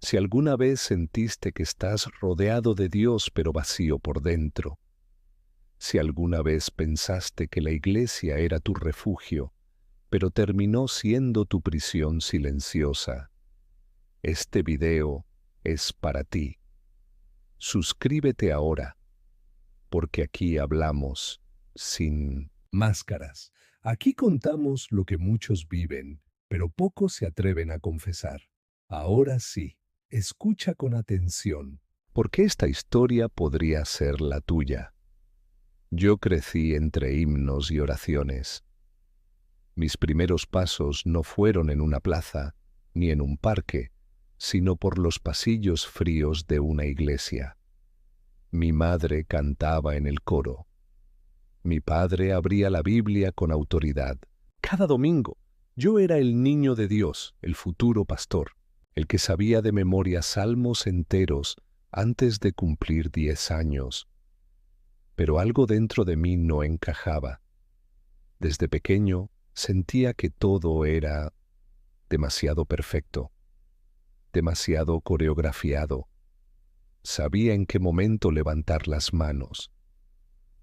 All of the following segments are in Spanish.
Si alguna vez sentiste que estás rodeado de Dios pero vacío por dentro, si alguna vez pensaste que la iglesia era tu refugio, pero terminó siendo tu prisión silenciosa, este video es para ti. Suscríbete ahora, porque aquí hablamos sin máscaras. Aquí contamos lo que muchos viven, pero pocos se atreven a confesar. Ahora sí, escucha con atención, porque esta historia podría ser la tuya. Yo crecí entre himnos y oraciones. Mis primeros pasos no fueron en una plaza, ni en un parque, sino por los pasillos fríos de una iglesia. Mi madre cantaba en el coro. Mi padre abría la Biblia con autoridad. Cada domingo, yo era el niño de Dios, el futuro pastor, el que sabía de memoria salmos enteros antes de cumplir 10 años. Pero algo dentro de mí no encajaba. Desde pequeño sentía que todo era demasiado perfecto, demasiado coreografiado. Sabía en qué momento levantar las manos,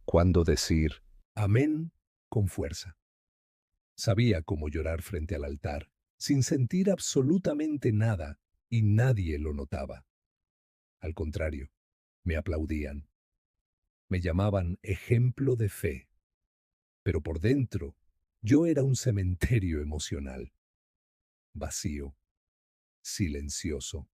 cuándo decir amén con fuerza. Sabía cómo llorar frente al altar, sin sentir absolutamente nada, y nadie lo notaba. Al contrario, me aplaudían. Me llamaban ejemplo de fe, pero por dentro yo era un cementerio emocional, vacío, silencioso.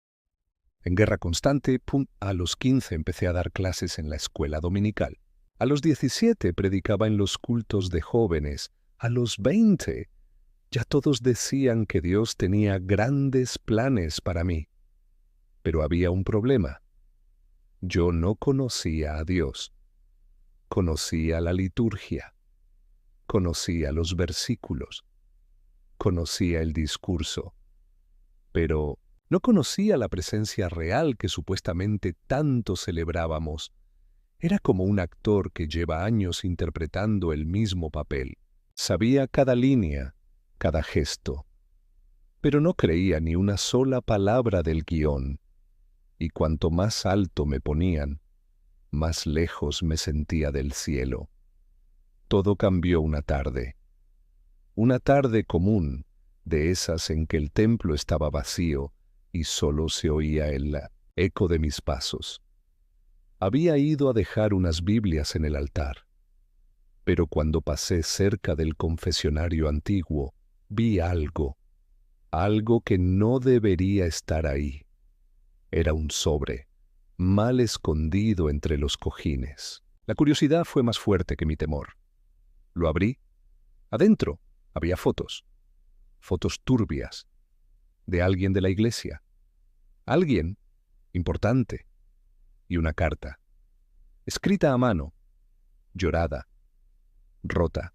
En guerra constante, a los 15 empecé a dar clases en la escuela dominical. A los 17 predicaba en los cultos de jóvenes. A los 20 ya todos decían que Dios tenía grandes planes para mí. Pero había un problema. Yo no conocía a Dios. Conocía la liturgia. Conocía los versículos. Conocía el discurso. Pero no conocía la presencia real que supuestamente tanto celebrábamos. Era como un actor que lleva años interpretando el mismo papel. Sabía cada línea, cada gesto, pero no creía ni una sola palabra del guión. Y cuanto más alto me ponían, más lejos me sentía del cielo. Todo cambió una tarde común, de esas en que el templo estaba vacío y solo se oía el eco de mis pasos. Había ido a dejar unas Biblias en el altar, pero cuando pasé cerca del confesionario antiguo, vi algo que no debería estar ahí. Era un sobre, mal escondido entre los cojines. La curiosidad fue más fuerte que mi temor. Lo abrí. Adentro había fotos turbias, de alguien de la iglesia, alguien importante, y una carta, escrita a mano, llorada, rota.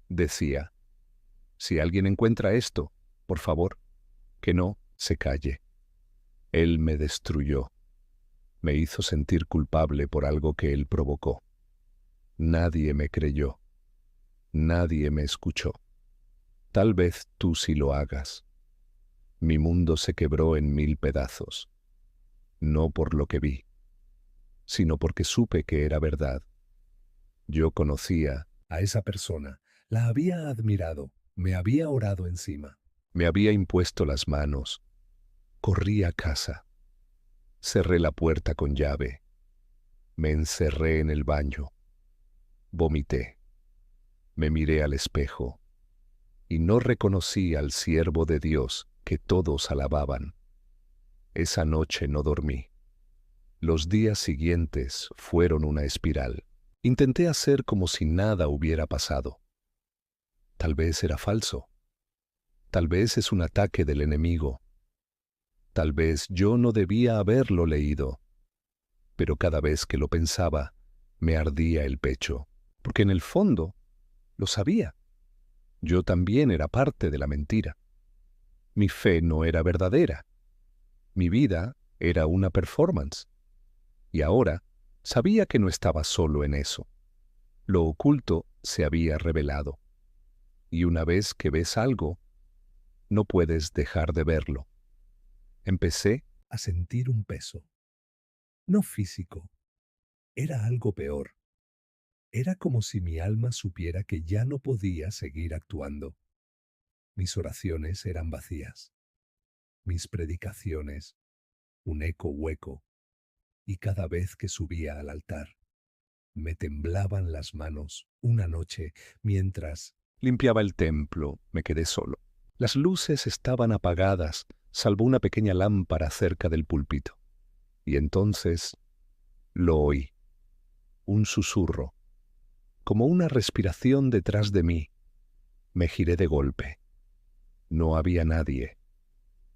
Decía, si alguien encuentra esto, por favor, que no se calle. Él me destruyó. Me hizo sentir culpable por algo que él provocó. Nadie me creyó. Nadie me escuchó. Tal vez tú sí lo hagas. Mi mundo se quebró en 1000 pedazos. No por lo que vi, sino porque supe que era verdad. Yo conocía a esa persona, la había admirado, me había orado encima, me había impuesto las manos. Corrí a casa, cerré la puerta con llave, me encerré en el baño, vomité, me miré al espejo y no reconocí al siervo de Dios que todos alababan. Esa noche no dormí. Los días siguientes fueron una espiral. Intenté hacer como si nada hubiera pasado. Tal vez era falso. Tal vez es un ataque del enemigo. Tal vez yo no debía haberlo leído. Pero cada vez que lo pensaba, me ardía el pecho, porque en el fondo lo sabía. Yo también era parte de la mentira. Mi fe no era verdadera. Mi vida era una performance. Y ahora sabía que no estaba solo en eso. Lo oculto se había revelado. Y una vez que ves algo, no puedes dejar de verlo. Empecé a sentir un peso. No físico, era algo peor. Era como si mi alma supiera que ya no podía seguir actuando. Mis oraciones eran vacías, mis predicaciones un eco hueco, y cada vez que subía al altar, me temblaban las manos una noche mientras limpiaba el templo, me quedé solo. Las luces estaban apagadas, salvo una pequeña lámpara cerca del púlpito. Y entonces lo oí, un susurro, como una respiración detrás de mí. Me giré de golpe. No había nadie,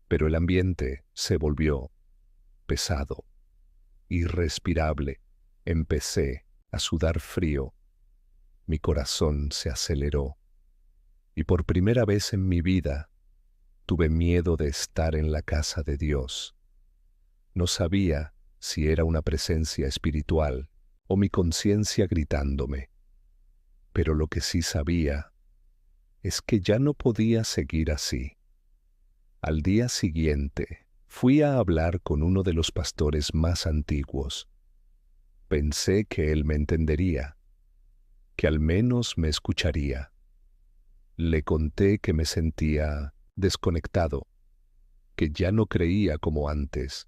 pero el ambiente se volvió pesado, irrespirable. Empecé a sudar frío. Mi corazón se aceleró. Y por primera vez en mi vida tuve miedo de estar en la casa de Dios. No sabía si era una presencia espiritual o mi conciencia gritándome. Pero lo que sí sabía es que ya no podía seguir así. Al día siguiente, fui a hablar con uno de los pastores más antiguos. Pensé que él me entendería, que al menos me escucharía. Le conté que me sentía desconectado, que ya no creía como antes,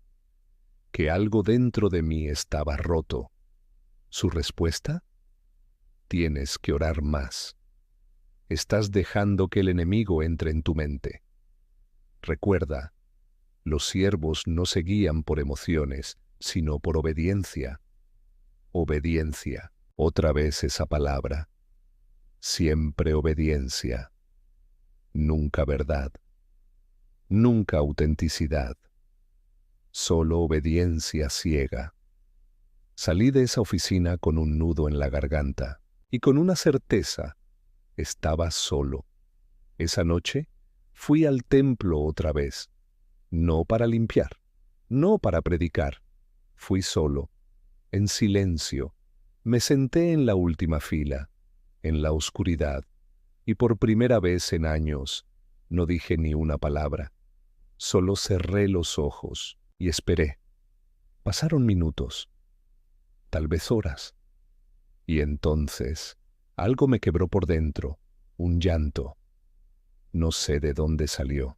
que algo dentro de mí estaba roto. Su respuesta: tienes que orar más. Estás dejando que el enemigo entre en tu mente. Recuerda, los siervos no se guían por emociones, sino por obediencia. Obediencia, otra vez esa palabra. Siempre obediencia. Nunca verdad. Nunca autenticidad. Solo obediencia ciega. Salí de esa oficina con un nudo en la garganta y con una certeza: estaba solo. Esa noche fui al templo otra vez, no para limpiar, no para predicar. Fui solo, en silencio. Me senté en la última fila, en la oscuridad, y por primera vez en años no dije ni una palabra. Solo cerré los ojos y esperé. Pasaron minutos, tal vez horas, y entonces algo me quebró por dentro, un llanto. No sé de dónde salió.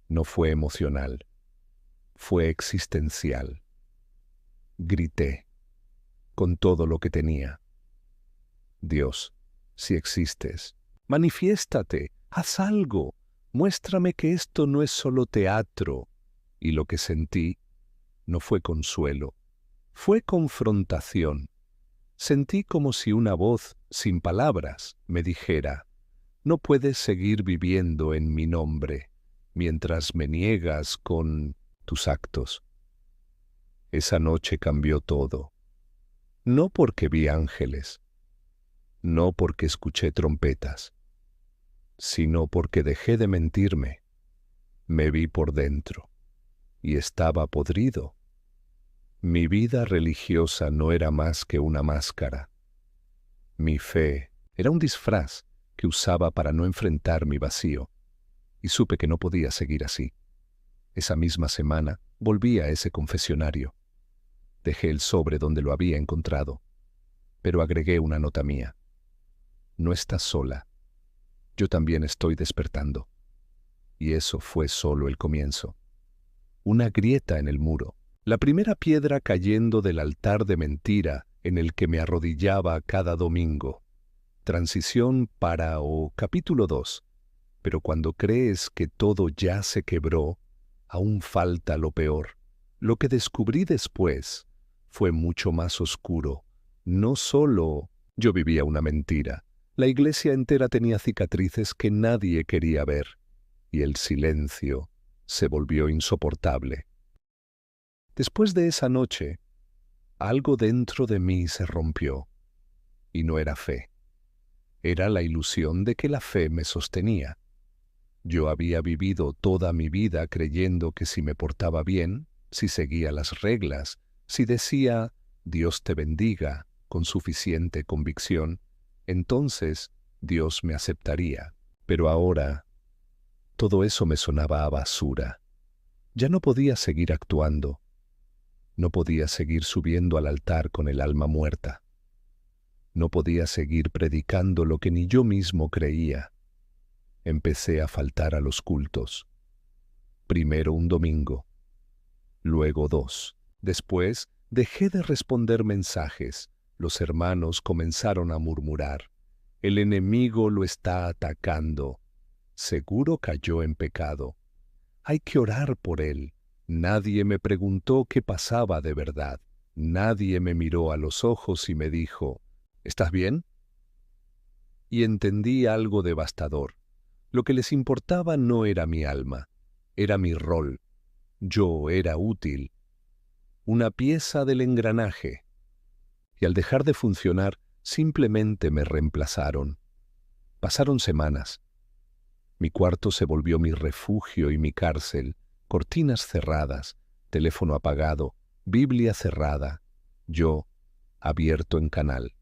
No fue emocional, fue existencial. Grité, con todo lo que tenía: Dios, si existes, manifiéstate, haz algo, muéstrame que esto no es solo teatro. Y lo que sentí no fue consuelo, fue confrontación. Sentí como si una voz, sin palabras, me dijera: no puedes seguir viviendo en mi nombre mientras me niegas con tus actos. Esa noche cambió todo. No porque vi ángeles, no porque escuché trompetas, sino porque dejé de mentirme. Me vi por dentro y estaba podrido. Mi vida religiosa no era más que una máscara. Mi fe era un disfraz que usaba para no enfrentar mi vacío, y supe que no podía seguir así. Esa misma semana volví a ese confesionario. Dejé el sobre donde lo había encontrado, pero agregué una nota mía: no estás sola, yo también estoy despertando. Y eso fue solo el comienzo. Una grieta en el muro, la primera piedra cayendo del altar de mentira en el que me arrodillaba cada domingo. Transición para o capítulo 2. Pero cuando crees que todo ya se quebró, aún falta lo peor. Lo que descubrí después fue mucho más oscuro. No solo yo vivía una mentira, la iglesia entera tenía cicatrices que nadie quería ver, y el silencio se volvió insoportable. Después de esa noche, algo dentro de mí se rompió, y no era fe. Era la ilusión de que la fe me sostenía. Yo había vivido toda mi vida creyendo que si me portaba bien, si seguía las reglas, si decía «Dios te bendiga» con suficiente convicción, entonces Dios me aceptaría. Pero ahora todo eso me sonaba a basura. Ya no podía seguir actuando. No podía seguir subiendo al altar con el alma muerta. No podía seguir predicando lo que ni yo mismo creía. Empecé a faltar a los cultos. Primero un domingo, luego 2. Después dejé de responder mensajes. Los hermanos comenzaron a murmurar. El enemigo lo está atacando. Seguro cayó en pecado. Hay que orar por él. Nadie me preguntó qué pasaba de verdad. Nadie me miró a los ojos y me dijo, ¿estás bien? Y entendí algo devastador. Lo que les importaba no era mi alma, era mi rol. Yo era útil, una pieza del engranaje. Y al dejar de funcionar, simplemente me reemplazaron. Pasaron semanas. Mi cuarto se volvió mi refugio y mi cárcel, cortinas cerradas, teléfono apagado, Biblia cerrada, yo abierto en canal,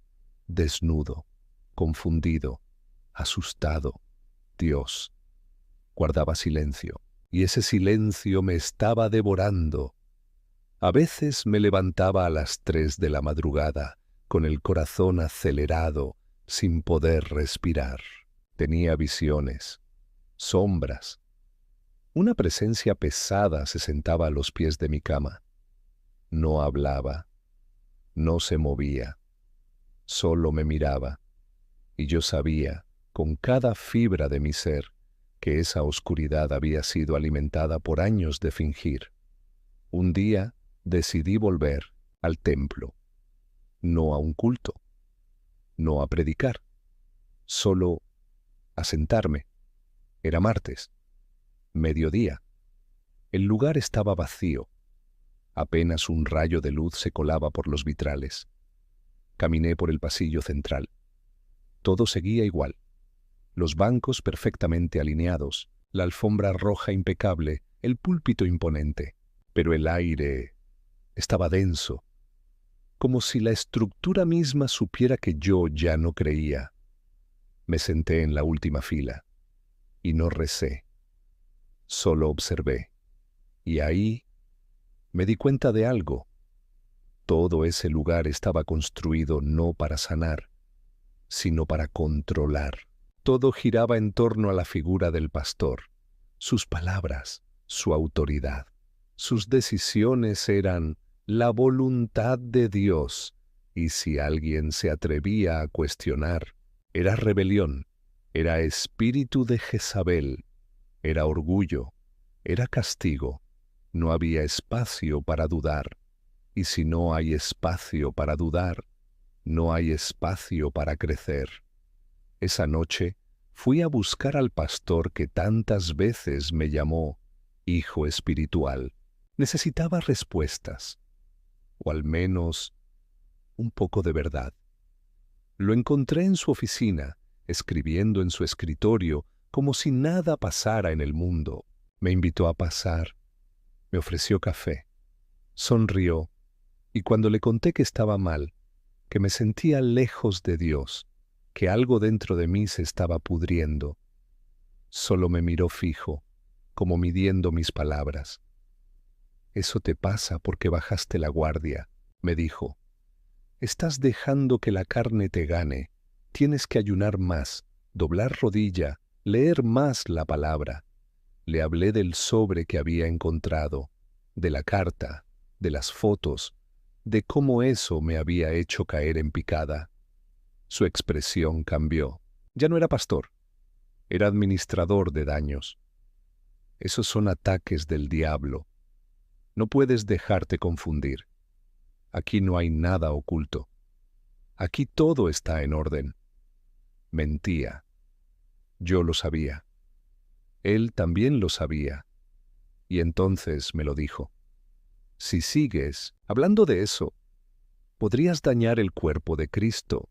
desnudo, confundido, asustado. Dios guardaba silencio, y ese silencio me estaba devorando. A veces me levantaba a las 3 de la madrugada, con el corazón acelerado, sin poder respirar. Tenía visiones, sombras. Una presencia pesada se sentaba a los pies de mi cama. No hablaba, no se movía, solo me miraba, y yo sabía, con cada fibra de mi ser, que esa oscuridad había sido alimentada por años de fingir. Un día decidí volver al templo, no a un culto, no a predicar, solo a sentarme. Era martes, mediodía. El lugar estaba vacío. Apenas un rayo de luz se colaba por los vitrales. Caminé por el pasillo central. Todo seguía igual. Los bancos perfectamente alineados, la alfombra roja impecable, el púlpito imponente. Pero el aire estaba denso, como si la estructura misma supiera que yo ya no creía. Me senté en la última fila y no recé, solo observé. Y ahí me di cuenta de algo. Todo ese lugar estaba construido no para sanar, sino para controlar. Todo giraba en torno a la figura del pastor. Sus palabras, su autoridad, sus decisiones eran la voluntad de Dios, y si alguien se atrevía a cuestionar, era rebelión, era espíritu de Jezabel, era orgullo, era castigo. No había espacio para dudar, y si no hay espacio para dudar, no hay espacio para crecer. Esa noche fui a buscar al pastor que tantas veces me llamó hijo espiritual. Necesitaba respuestas, o al menos un poco de verdad. Lo encontré en su oficina, escribiendo en su escritorio como si nada pasara en el mundo. Me invitó a pasar, me ofreció café, sonrió, y cuando le conté que estaba mal, que me sentía lejos de Dios, que algo dentro de mí se estaba pudriendo, solo me miró fijo, como midiendo mis palabras. Eso te pasa porque bajaste la guardia, me dijo. Estás dejando que la carne te gane. Tienes que ayunar más, doblar rodilla, leer más la palabra. Le hablé del sobre que había encontrado, de la carta, de las fotos, de cómo eso me había hecho caer en picada. Su expresión cambió. Ya no era pastor, era administrador de daños. Esos son ataques del diablo. No puedes dejarte confundir. Aquí no hay nada oculto. Aquí todo está en orden. Mentía. Yo lo sabía. Él también lo sabía. Y entonces me lo dijo. Si sigues hablando de eso, podrías dañar el cuerpo de Cristo.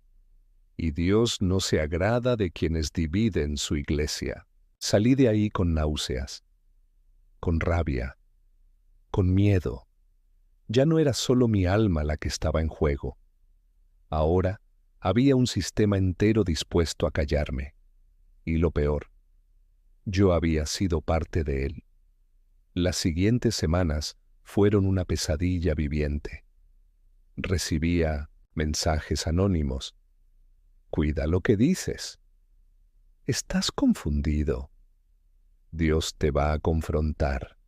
Y Dios no se agrada de quienes dividen su iglesia. Salí de ahí con náuseas, con rabia, con miedo. Ya no era solo mi alma la que estaba en juego. Ahora había un sistema entero dispuesto a callarme. Y lo peor, yo había sido parte de él. Las siguientes semanas fueron una pesadilla viviente. Recibía mensajes anónimos. Cuida lo que dices. Estás confundido. Dios te va a confrontar.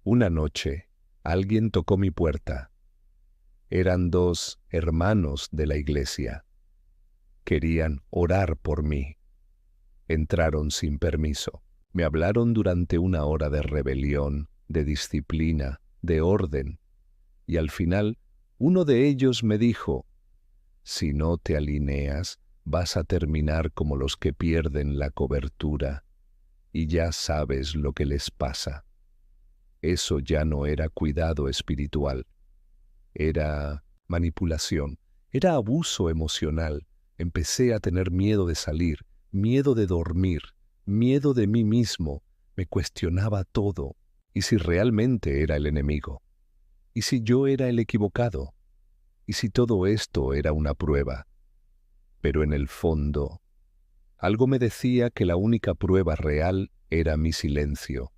Una noche, alguien tocó mi puerta. Eran 2 hermanos de la iglesia. Querían orar por mí. Entraron sin permiso. Me hablaron durante 1 hora de rebelión, de disciplina, de orden. Y al final, uno de ellos me dijo, si no te alineas, vas a terminar como los que pierden la cobertura. Y ya sabes lo que les pasa. Eso ya no era cuidado espiritual. Era manipulación, era abuso emocional. Empecé a tener miedo de salir, miedo de dormir, miedo de mí mismo. Me cuestionaba todo. ¿Y si realmente era el enemigo? ¿Y si yo era el equivocado? ¿Y si todo esto era una prueba? Pero en el fondo, algo me decía que la única prueba real era mi silencio.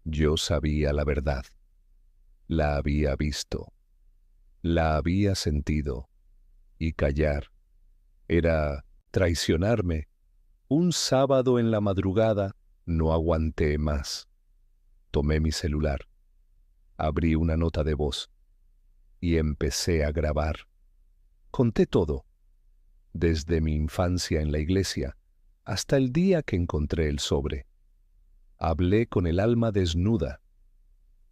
Yo sabía la verdad. La había visto. La había sentido. Y callar era traicionarme. Un sábado en la madrugada no aguanté más. Tomé mi celular, abrí una nota de voz y empecé a grabar. Conté todo, desde mi infancia en la iglesia hasta el día que encontré el sobre. Hablé con el alma desnuda,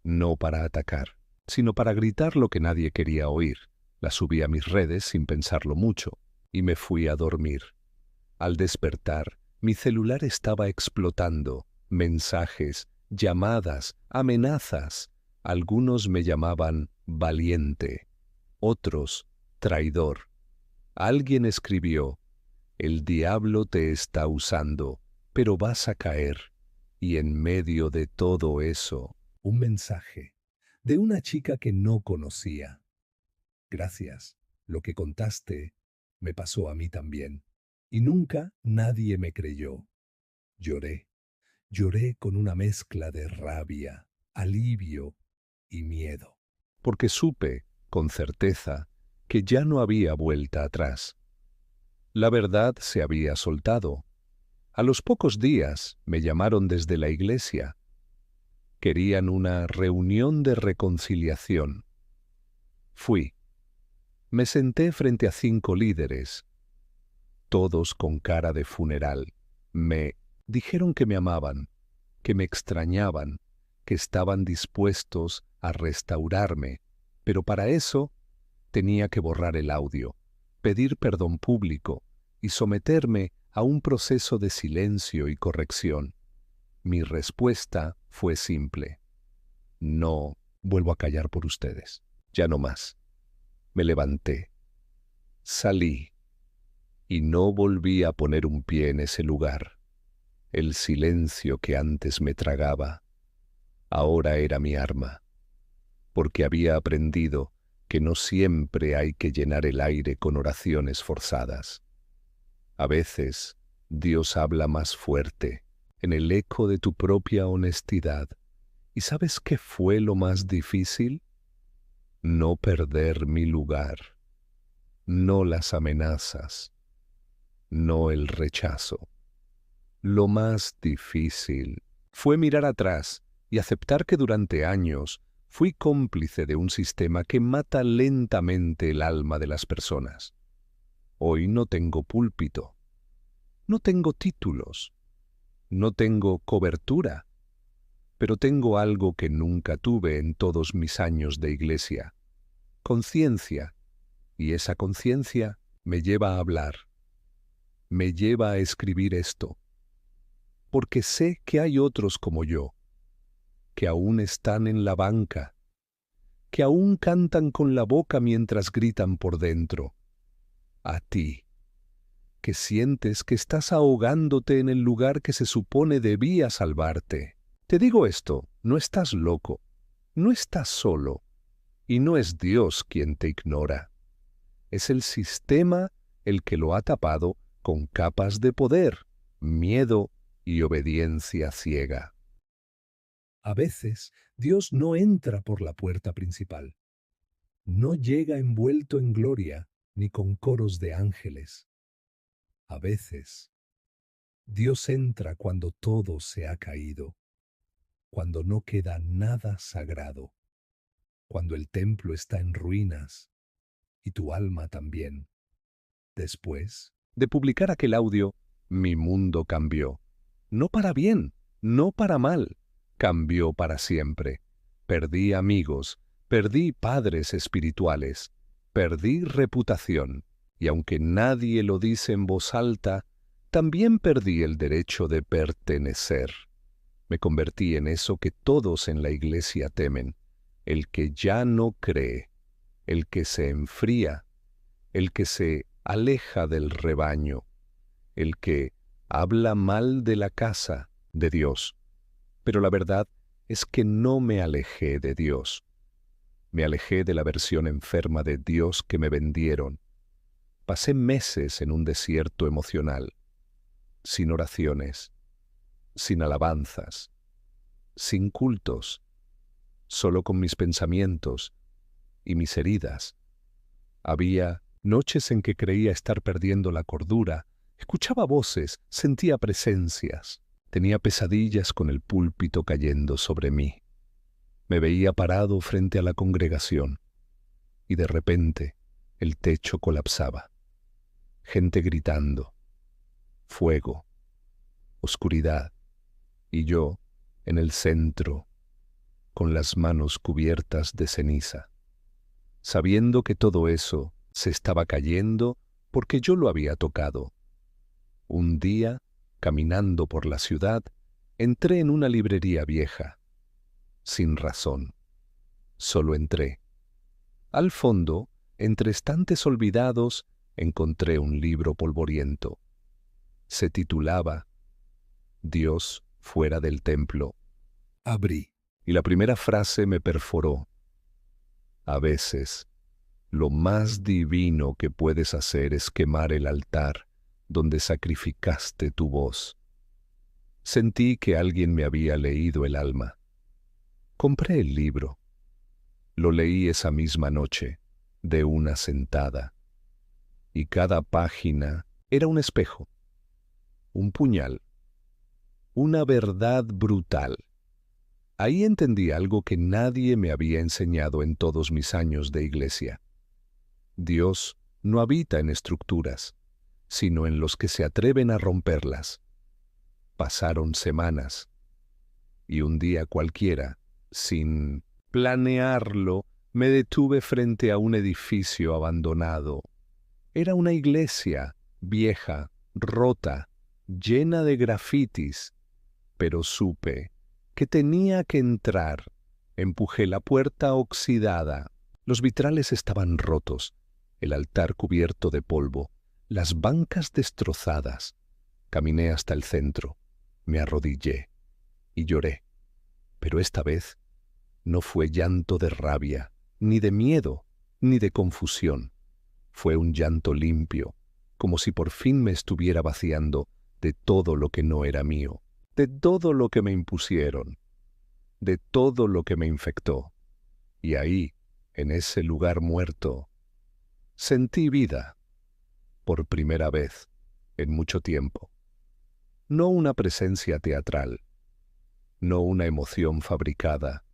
no para atacar, sino para gritar lo que nadie quería oír. La subí a mis redes sin pensarlo mucho y me fui a dormir. Al despertar, mi celular estaba explotando. Mensajes, llamadas, amenazas. Algunos me llamaban valiente, otros traidor. Alguien escribió, el diablo te está usando, pero vas a caer. Y en medio de todo eso, un mensaje de una chica que no conocía. Gracias, lo que contaste me pasó a mí también. Y nunca nadie me creyó. Lloré, lloré con una mezcla de rabia, alivio y miedo. Porque supe, con certeza, que ya no había vuelta atrás. La verdad se había soltado. A los pocos días me llamaron desde la iglesia. Querían una reunión de reconciliación. Fui. Me senté frente a 5 líderes, todos con cara de funeral. Me dijeron que me amaban, que me extrañaban, que estaban dispuestos a restaurarme, pero para eso tenía que borrar el audio, pedir perdón público y someterme a un proceso de silencio y corrección. Mi respuesta fue simple. No vuelvo a callar por ustedes. Ya no más. Me levanté. Salí. Y no volví a poner un pie en ese lugar. El silencio que antes me tragaba, ahora era mi arma, porque había aprendido que no siempre hay que llenar el aire con oraciones forzadas. A veces, Dios habla más fuerte, en el eco de tu propia honestidad. ¿Y sabes qué fue lo más difícil? No perder mi lugar, no las amenazas, no el rechazo. Lo más difícil fue mirar atrás y aceptar que durante años fui cómplice de un sistema que mata lentamente el alma de las personas. Hoy no tengo púlpito, no tengo títulos, no tengo cobertura, pero tengo algo que nunca tuve en todos mis años de iglesia: conciencia, y esa conciencia me lleva a hablar, me lleva a escribir esto, porque sé que hay otros como yo, que aún están en la banca, que aún cantan con la boca mientras gritan por dentro. A ti, que sientes que estás ahogándote en el lugar que se supone debía salvarte. Te digo esto, no estás loco, no estás solo, y no es Dios quien te ignora. Es el sistema el que lo ha tapado con capas de poder, miedo y obediencia ciega. A veces, Dios no entra por la puerta principal. No llega envuelto en gloria ni con coros de ángeles. A veces, Dios entra cuando todo se ha caído, cuando no queda nada sagrado, cuando el templo está en ruinas y tu alma también. Después de publicar aquel audio, mi mundo cambió. No para bien, no para mal, cambió para siempre. Perdí amigos, perdí padres espirituales, perdí reputación, y aunque nadie lo dice en voz alta, también perdí el derecho de pertenecer. Me convertí en eso que todos en la iglesia temen, el que ya no cree, el que se enfría, el que se aleja del rebaño, el que habla mal de la casa de Dios. Pero la verdad es que no me alejé de Dios. Me alejé de la versión enferma de Dios que me vendieron. Pasé meses en un desierto emocional, sin oraciones, sin alabanzas, sin cultos, solo con mis pensamientos y mis heridas. Había noches en que creía estar perdiendo la cordura. Escuchaba voces, sentía presencias. Tenía pesadillas con el púlpito cayendo sobre mí. Me veía parado frente a la congregación y de repente el techo colapsaba. Gente gritando, fuego, oscuridad y yo en el centro con las manos cubiertas de ceniza, sabiendo que todo eso se estaba cayendo porque yo lo había tocado. Un día, caminando por la ciudad, entré en una librería vieja. Sin razón. Solo entré. Al fondo, entre estantes olvidados, encontré un libro polvoriento. Se titulaba Dios fuera del templo. Abrí, y la primera frase me perforó. A veces, lo más divino que puedes hacer es quemar el altar donde sacrificaste tu voz. Sentí que alguien me había leído el alma. Compré el libro. Lo leí esa misma noche, de una sentada. Y cada página era un espejo, un puñal, una verdad brutal. Ahí entendí algo que nadie me había enseñado en todos mis años de iglesia. Dios no habita en estructuras, sino en los que se atreven a romperlas. Pasaron semanas, y un día cualquiera, sin planearlo, me detuve frente a un edificio abandonado. Era una iglesia vieja, rota, llena de grafitis, pero supe que tenía que entrar. Empujé la puerta oxidada. Los vitrales estaban rotos, el altar cubierto de polvo, las bancas destrozadas. Caminé hasta el centro, me arrodillé y lloré. Pero esta vez no fue llanto de rabia, ni de miedo, ni de confusión. Fue un llanto limpio, como si por fin me estuviera vaciando de todo lo que no era mío, de todo lo que me impusieron, de todo lo que me infectó. Y ahí, en ese lugar muerto, sentí vida, por primera vez en mucho tiempo. No una presencia teatral, no una emoción fabricada,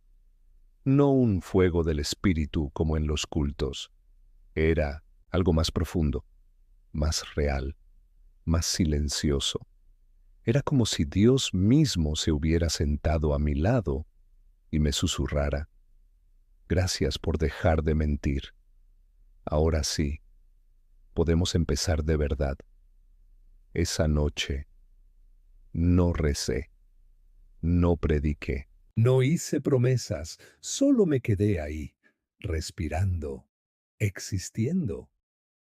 no un fuego del espíritu como en los cultos. Era algo más profundo, más real, más silencioso. Era como si Dios mismo se hubiera sentado a mi lado y me susurrara: gracias por dejar de mentir. Ahora sí, podemos empezar de verdad. Esa noche no recé, no prediqué, no hice promesas, solo me quedé ahí, respirando, existiendo,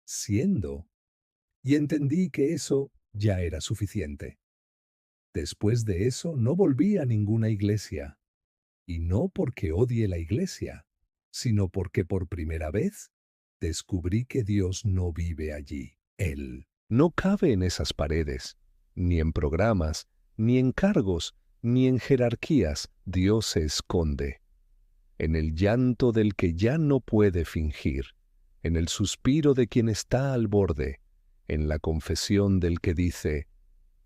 siendo, y entendí que eso ya era suficiente. Después de eso no volví a ninguna iglesia, y no porque odie la iglesia, sino porque por primera vez descubrí que Dios no vive allí. Él no cabe en esas paredes, ni en programas, ni en cargos, Ni en jerarquías Dios se esconde. En el llanto del que ya no puede fingir, en el suspiro de quien está al borde, en la confesión del que dice,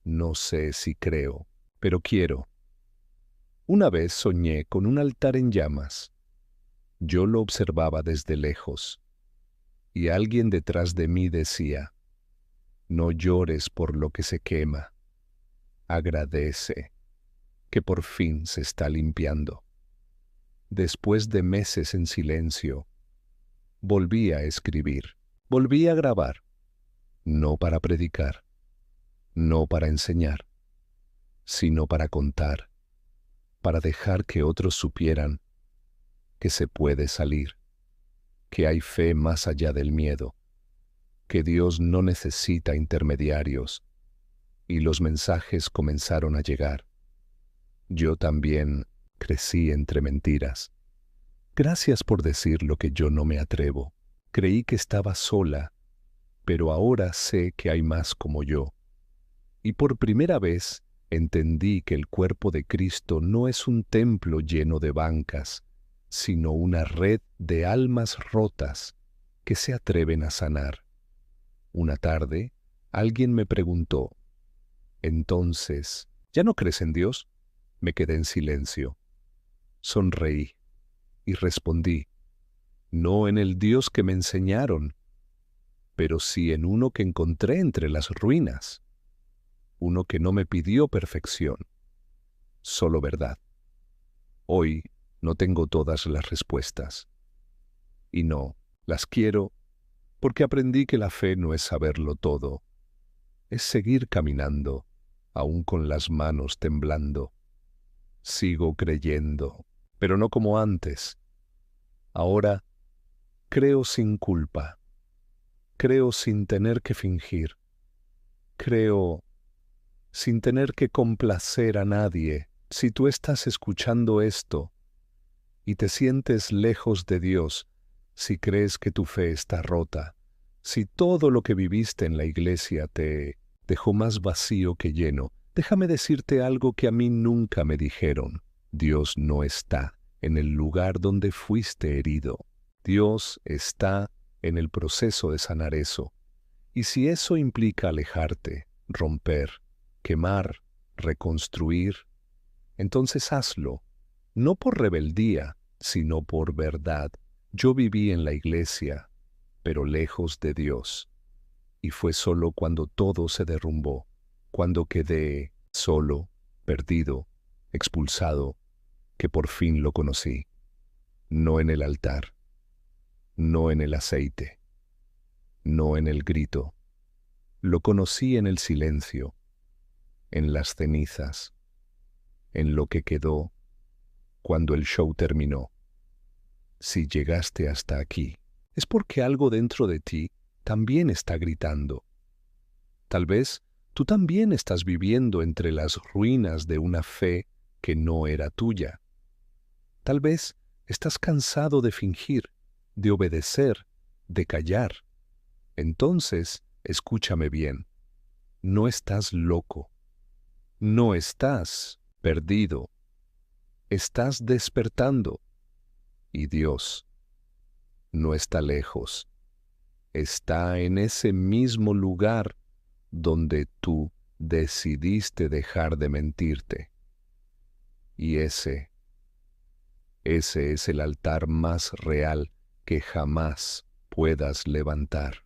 no sé si creo, pero quiero. Una vez soñé con un altar en llamas. Yo lo observaba desde lejos, y alguien detrás de mí decía, no llores por lo que se quema, agradece que por fin se está limpiando. Después de meses en silencio, volví a escribir, volví a grabar, no para predicar, no para enseñar, sino para contar, para dejar que otros supieran que se puede salir, que hay fe más allá del miedo, que Dios no necesita intermediarios, y los mensajes comenzaron a llegar. Yo también crecí entre mentiras. Gracias por decir lo que yo no me atrevo. Creí que estaba sola, pero ahora sé que hay más como yo. Y por primera vez entendí que el cuerpo de Cristo no es un templo lleno de bancas, sino una red de almas rotas que se atreven a sanar. Una tarde, alguien me preguntó, entonces, ¿ya no crees en Dios? Me quedé en silencio. Sonreí y respondí, no en el Dios que me enseñaron, pero sí en uno que encontré entre las ruinas, uno que no me pidió perfección, solo verdad. Hoy no tengo todas las respuestas, y no, las quiero porque aprendí que la fe no es saberlo todo, es seguir caminando, aún con las manos temblando. Sigo creyendo, pero no como antes. Ahora creo sin culpa, creo sin tener que fingir, creo sin tener que complacer a nadie. Si tú estás escuchando esto y te sientes lejos de Dios, si crees que tu fe está rota, si todo lo que viviste en la iglesia te dejó más vacío que lleno, déjame decirte algo que a mí nunca me dijeron. Dios no está en el lugar donde fuiste herido. Dios está en el proceso de sanar eso. Y si eso implica alejarte, romper, quemar, reconstruir, entonces hazlo, no por rebeldía, sino por verdad. Yo viví en la iglesia, pero lejos de Dios. Y fue solo cuando todo se derrumbó, cuando quedé solo, perdido, expulsado, que por fin lo conocí. No en el altar, no en el aceite, no en el grito. Lo conocí en el silencio, en las cenizas, en lo que quedó cuando el show terminó. Si llegaste hasta aquí, es porque algo dentro de ti también está gritando. Tal vez tú también estás viviendo entre las ruinas de una fe que no era tuya. Tal vez estás cansado de fingir, de obedecer, de callar. Entonces, escúchame bien, no estás loco, no estás perdido, estás despertando. Y Dios no está lejos, está en ese mismo lugar donde tú decidiste dejar de mentirte. Y ese es el altar más real que jamás puedas levantar.